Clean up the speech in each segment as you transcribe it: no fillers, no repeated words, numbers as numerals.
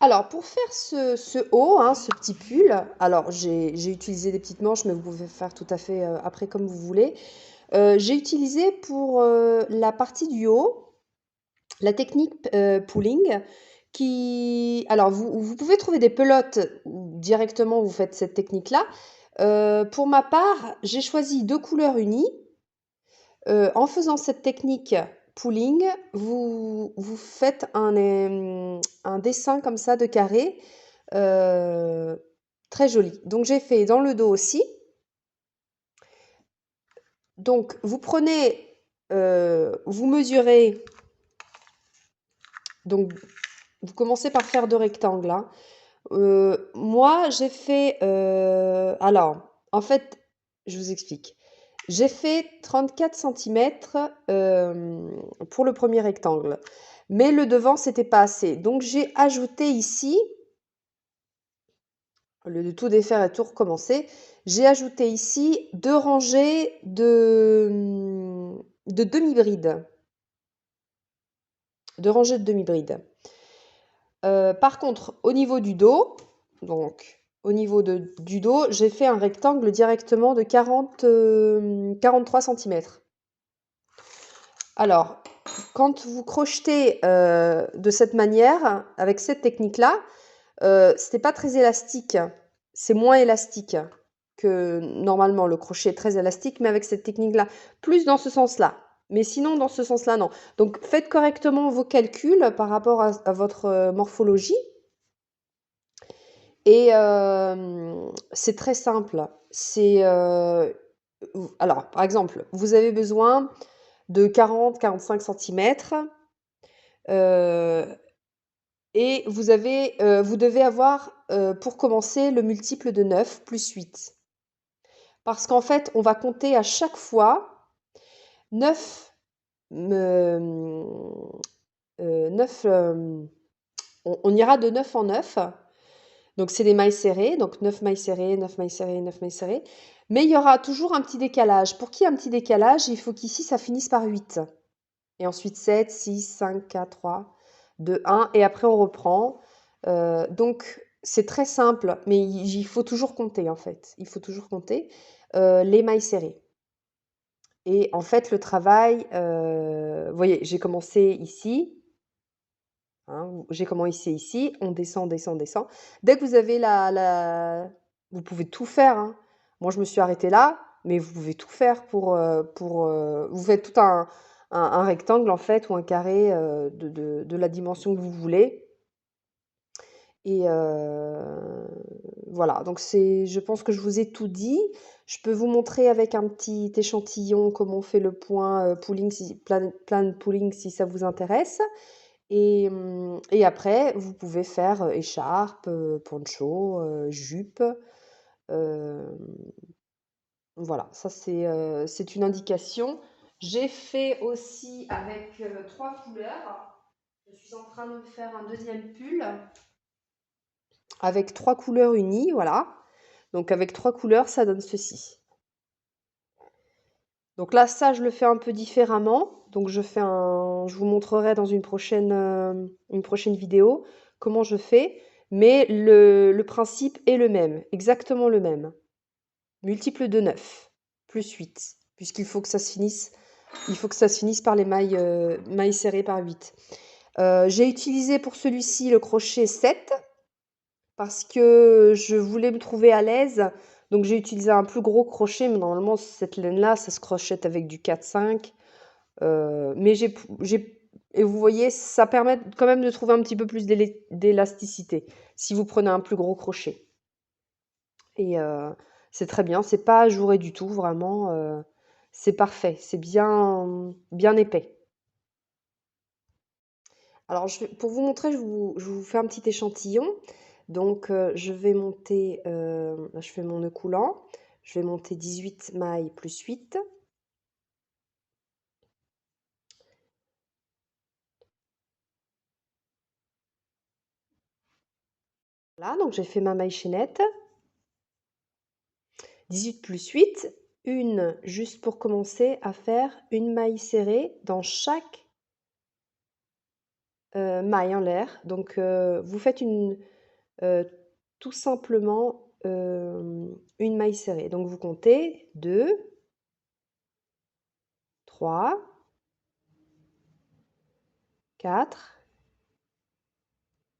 Alors pour faire ce haut, hein, ce petit pull, alors j'ai utilisé des petites manches, mais vous pouvez faire tout à fait, après comme vous voulez. J'ai utilisé pour, la partie du haut, la technique, pulling qui alors vous pouvez trouver des pelotes où directement vous faites cette technique-là. Pour ma part, j'ai choisi 2 couleurs unies. En faisant cette technique pooling, vous faites un dessin comme ça de carré, très joli. Donc j'ai fait dans le dos aussi. Donc vous prenez, vous mesurez, donc vous commencez par faire 2 rectangles, hein. Moi j'ai fait, alors en fait, je vous explique. J'ai fait 34 centimètres pour le premier rectangle, mais le devant, c'était pas assez. Donc j'ai ajouté ici, au lieu de tout défaire et tout recommencer, j'ai ajouté ici 2 rangées de demi-brides. 2 rangées de demi-brides. Par contre, au niveau du dos, donc au niveau du dos, j'ai fait un rectangle directement de 43 centimètres. Alors, quand vous crochetez de cette manière, avec cette technique-là, ce n'est pas très élastique. C'est moins élastique que normalement. Le crochet est très élastique, mais avec cette technique-là, plus dans ce sens-là. Mais sinon, dans ce sens-là, non. Donc, faites correctement vos calculs par rapport à votre morphologie. Et c'est très simple. Alors, par exemple, vous avez besoin de 40-45 centimètres. Et vous devez avoir, pour commencer, le multiple de 9 plus 8. Parce qu'en fait, on va compter à chaque fois 9, 9, on ira de 9 en 9. Donc c'est des mailles serrées, donc 9 mailles serrées, 9 mailles serrées, 9 mailles serrées. Mais il y aura toujours un petit décalage. Pour qu'il y ait un petit décalage, il faut qu'ici, ça finisse par 8. Et ensuite 7, 6, 5, 4, 3, 2, 1. Et après, on reprend. Donc, c'est très simple, mais il faut toujours compter, en fait. Il faut toujours compter les mailles serrées. Et en fait, le travail, vous voyez, j'ai commencé ici. Hein, j'ai commencé ici. On descend, descend, descend. Dès que vous avez vous pouvez tout faire, hein. Moi, je me suis arrêtée là, mais vous pouvez tout faire vous faites tout un rectangle, en fait, ou un carré de la dimension que vous voulez. Et voilà, donc je pense que je vous ai tout dit. Je peux vous montrer avec un petit échantillon comment on fait le point pooling, plan pooling si ça vous intéresse. Et après, vous pouvez faire écharpe, poncho, jupe. euh, voilà, ça c'est une indication. J'ai fait aussi avec 3 couleurs. Je suis en train de me faire un deuxième pull avec 3 couleurs unies, voilà. Donc avec 3 couleurs, ça donne ceci. Donc là, ça, je le fais un peu différemment. Donc je vous montrerai dans une prochaine vidéo comment je fais. Mais le principe est le même, exactement le même. Multiple de 9 plus 8, puisqu'il faut que ça se finisse, il faut que ça se finisse par les mailles serrées par 8. J'ai utilisé pour celui-ci le crochet 7 parce que je voulais me trouver à l'aise. Donc j'ai utilisé un plus gros crochet, mais normalement cette laine-là, ça se crochette avec du 4-5. Mais et vous voyez, ça permet quand même de trouver un petit peu plus d'élasticité si vous prenez un plus gros crochet. Et c'est très bien, c'est pas ajouré du tout, vraiment, c'est parfait, c'est bien, bien épais. Alors, pour vous montrer, je vous fais un petit échantillon. Donc, je vais monter, là, je fais mon nœud coulant. Je vais monter 18 mailles plus 8. Voilà, donc j'ai fait ma maille chaînette. 18 plus 8, une juste pour commencer à faire une maille serrée dans chaque mailles en l'air. Donc, vous faites tout simplement une maille serrée. Donc, vous comptez 2, 3, 4,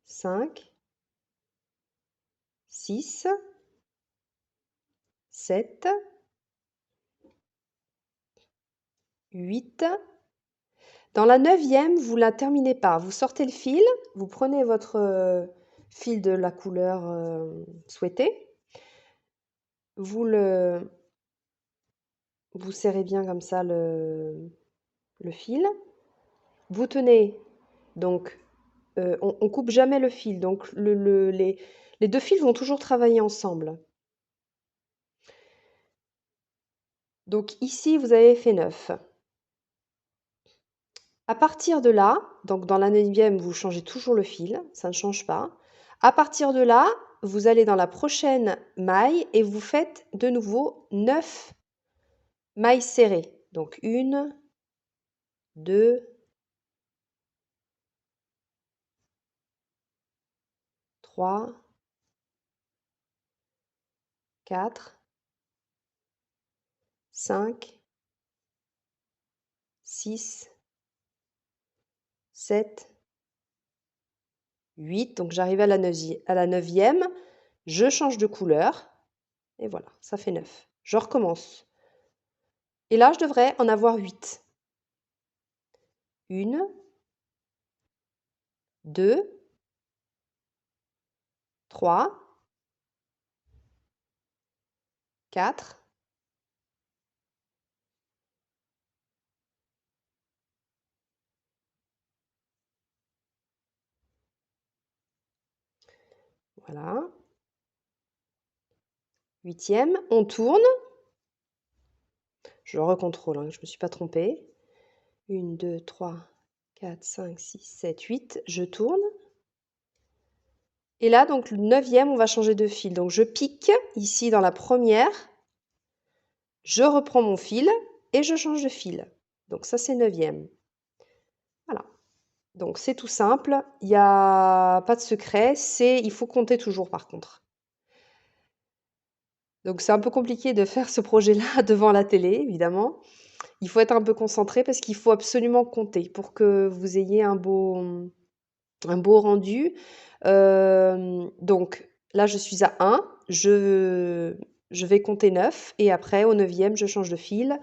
5, 6, 7, 8. Dans la 9e, vous la terminez pas. Vous sortez le fil, vous prenez votre fil de la couleur souhaitée, vous serrez bien comme ça le fil. Vous tenez, donc on coupe jamais le fil, donc les deux fils vont toujours travailler ensemble. Donc ici, vous avez fait 9. À partir de là, donc dans la 9e, vous changez toujours le fil, ça ne change pas. À partir de là, vous allez dans la prochaine maille et vous faites de nouveau 9 mailles serrées. Donc 1, 2, 3, 4, 5, 6, 7, 8. Donc j'arrive à la 9e, je change de couleur et voilà, ça fait 9. Je recommence. Et là, je devrais en avoir 8. 1, 2, 3, 4, 8e, on tourne. Je recontrôle, hein, je ne me suis pas trompée. 1, 2, 3, 4, 5, 6, 7, 8. Je tourne. Et là, donc, le 9e, on va changer de fil. Donc, je pique ici dans la première. Je reprends mon fil et je change de fil. Donc, ça, c'est 9e. Voilà. Donc, c'est tout simple. Il n'y a pas de secret. Il faut compter toujours, par contre. Donc, c'est un peu compliqué de faire ce projet-là devant la télé, évidemment. Il faut être un peu concentré parce qu'il faut absolument compter pour que vous ayez un beau rendu. Donc là, je suis à 1, je vais compter 9 et après au 9e, je change de fil.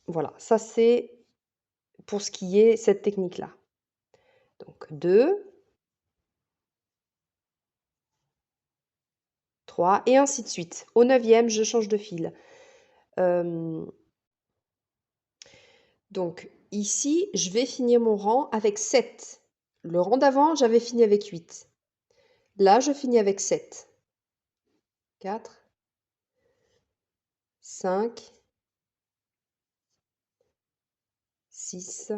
Voilà, ça c'est pour ce qui est cette technique-là. Donc 2, 3 et ainsi de suite. Au 9e, je change de fil. Donc ici, je vais finir mon rang avec 7. Le rang d'avant, j'avais fini avec 8. Là, je finis avec 7. 4, 5, 6,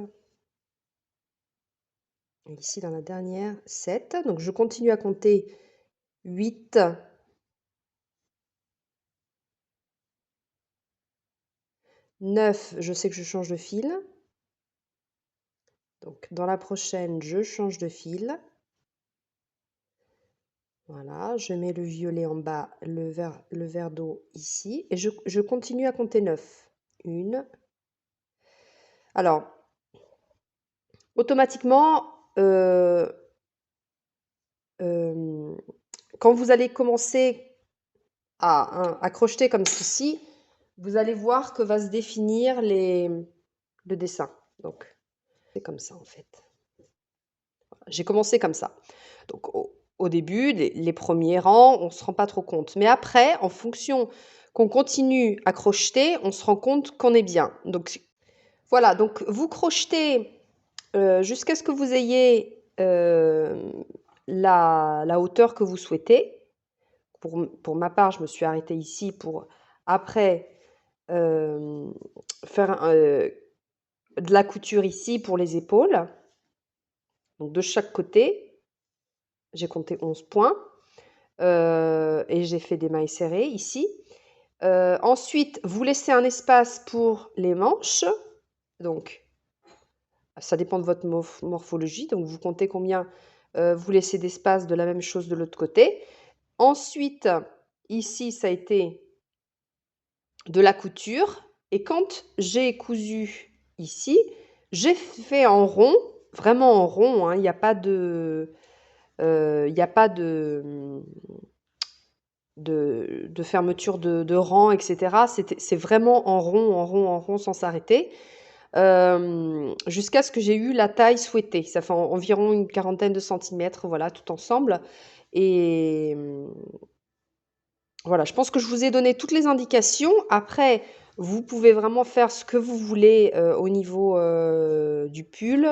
et ici dans la dernière, 7. Donc je continue à compter 8, 9, je sais que je change de fil. Donc dans la prochaine, je change de fil. Voilà, je mets le violet en bas, le vert d'eau ici, et je continue à compter 9. 1. Alors, automatiquement, quand vous allez commencer à crocheter comme ceci, vous allez voir que va se définir le dessin. Donc, c'est comme ça en fait. J'ai commencé comme ça. Donc, au début, les premiers rangs, on ne se rend pas trop compte. Mais après, en fonction qu'on continue à crocheter, on se rend compte qu'on est bien. Donc, voilà. Donc, vous crochetez jusqu'à ce que vous ayez la hauteur que vous souhaitez. Pour ma part, je me suis arrêtée ici pour après faire de la couture ici pour les épaules. Donc de chaque côté, j'ai compté 11 points et j'ai fait des mailles serrées ici. Ensuite, vous laissez un espace pour les manches. Donc Ça dépend de votre morphologie, donc vous comptez combien vous laissez d'espace de la même chose de l'autre côté. Ensuite, ici, ça a été de la couture. Et quand j'ai cousu ici, j'ai fait en rond, vraiment en rond, hein, il n'y a pas de, il n'y a pas de fermeture de rang, etc. C'est vraiment en rond, en rond, en rond, sans s'arrêter, jusqu'à ce que j'ai eu la taille souhaitée. Ça fait environ une quarantaine de centimètres, voilà, tout ensemble. Et voilà, je pense que je vous ai donné toutes les indications. Après, vous pouvez vraiment faire ce que vous voulez au niveau du pull.